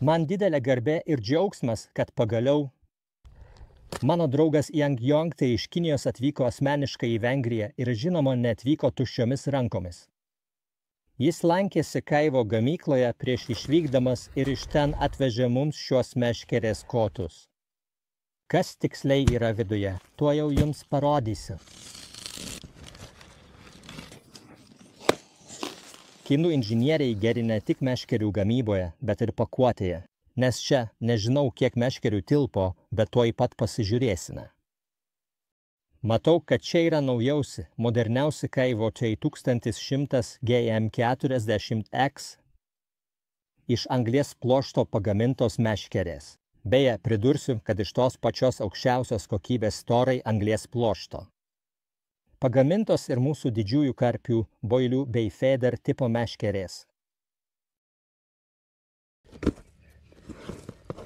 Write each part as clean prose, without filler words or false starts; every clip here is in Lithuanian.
Man didelė garbė ir džiaugsmas, kad pagaliau mano draugas Yang Yongtai iš Kinijos atvyko asmeniškai į Vengriją ir žinoma neatvyko tuščiomis rankomis. Jis lankėsi Kaivo gamykloje prieš išvykdamas ir iš ten atvežė mums šios meškerės kotus. Kas tiksliai yra viduje, tuo jau jums parodysiu. Kinų inžinieriai geri ne tik meškerių gamyboje, bet ir pakuotėje, nes čia nežinau, kiek meškerių tilpo, bet tuoj pat pasižiūrėsime. Matau, kad čia yra naujausi, moderniausi Kaivo Chai 1100 GM40X iš anglies pluošto pagamintos meškerės. Beje, pridursiu, kad iš tos pačios aukščiausios kokybės storai anglies pluošto. Pagamintos ir mūsų didžiųjų karpių, boilių bei feder tipo meškerės.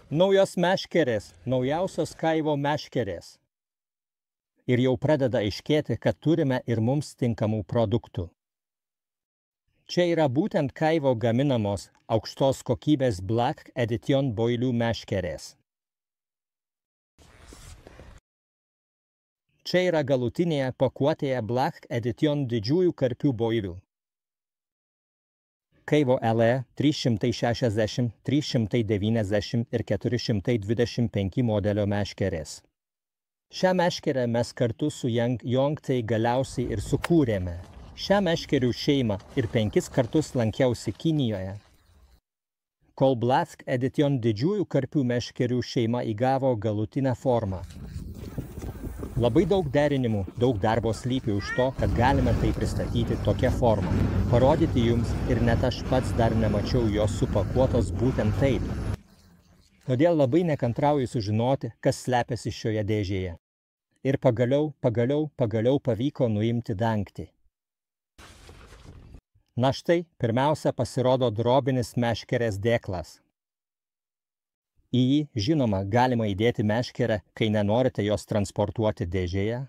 Naujos meškerės, naujausios Kaivo meškerės. Ir jau pradeda aiškėti, kad turime ir mums tinkamų produktų. Čia yra būtent Kaivo gaminamos aukštos kokybės Black Edition boilių meškerės. Čia yra galutinėje pakuotėje Black Edition didžiųjų karpių boilių. Kaivo LE 360, 390 ir 425 modelio meškerės. Šią meškerę mes kartu su Yang Yongtai galiausiai ir sukūrėme. Šią meškerių šeimą ir 5 kartus lankiausi Kinijoje. Kol Black Edition didžiųjų karpių meškerių šeima įgavo galutinę formą. Labai daug derinimų, daug darbo slypi už to, kad galime tai pristatyti tokia forma. Parodyti jums ir net aš pats dar nemačiau jos supakuotos būtent taip. Todėl labai nekantrauju sužinoti, kas slepiasi šioje dėžėje. Ir pagaliau pavyko nuimti dangtį. Na štai, pirmiausia pasirodo drobinis meškerės dėklas. Į jį, žinoma, galima įdėti meškerę, kai nenorite jos transportuoti dėžėje.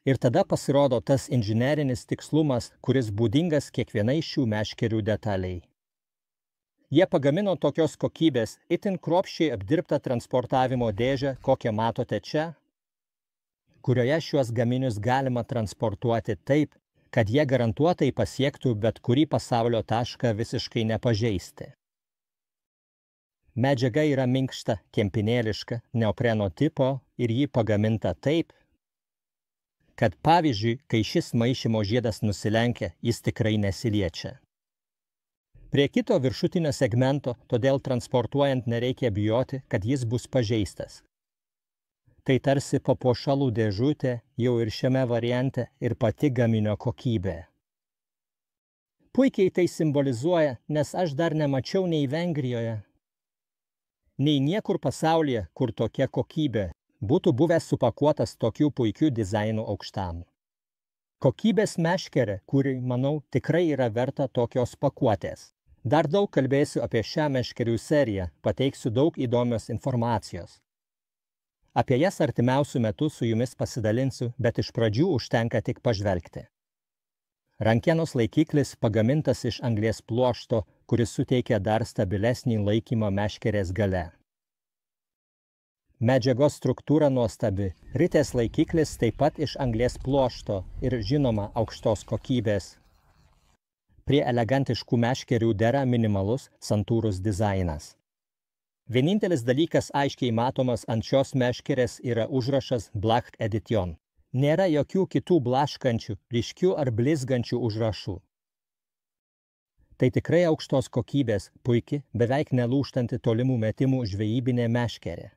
Ir tada pasirodo tas inžinerinis tikslumas, kuris būdingas kiekvienai šių meškerių detaliai. Jie pagamino tokios kokybės, itin kruopščiai apdirbtą transportavimo dėžę, kokią matote čia, kurioje šiuos gaminius galima transportuoti taip, kad jie garantuotai pasiektų bet kurį pasaulio tašką visiškai nepažeisti. Medžiaga yra minkšta, kempinėliška, neopreno tipo ir ji pagaminta taip, kad pavyzdžiui, kai šis maišymo žiedas nusilenkia, jis tikrai nesiliečia. Prie kito viršutinio segmento, todėl transportuojant nereikia bijoti, kad jis bus pažeistas. Tai tarsi papuošalų dėžutė jau ir šiame variante ir pati gaminio kokybė. Puikiai tai simbolizuoja, nes aš dar nemačiau nei Vengrijoje, nei niekur pasaulyje, kur tokia kokybė būtų buvęs supakuotas tokiu puikiu dizainu aukštam. Kokybės meškerė, kuri, manau, tikrai yra verta tokios pakuotės. Dar daug kalbėsiu apie šią meškerių seriją, pateiksiu daug įdomios informacijos. Apie jas artimiausių metų su jumis pasidalinsiu, bet iš pradžių užtenka tik pažvelgti. Rankienos laikiklis pagamintas iš anglies pluošto, kuris suteikia dar stabilesnį laikymą meškerės gale. Medžiagos struktūra nuostabi. Ritės laikiklis taip pat iš anglies pluošto ir, žinoma, aukštos kokybės. Prie elegantiškų meškerių dera minimalus, santūrus dizainas. Vienintelis dalykas aiškiai matomas ant šios meškerės yra užrašas Black Edition. Nėra jokių kitų blaškančių, ryškių ar blizgančių užrašų. Tai tikrai aukštos kokybės, puiki, beveik nelūžtanti tolimų metimų žvejybinė meškerė.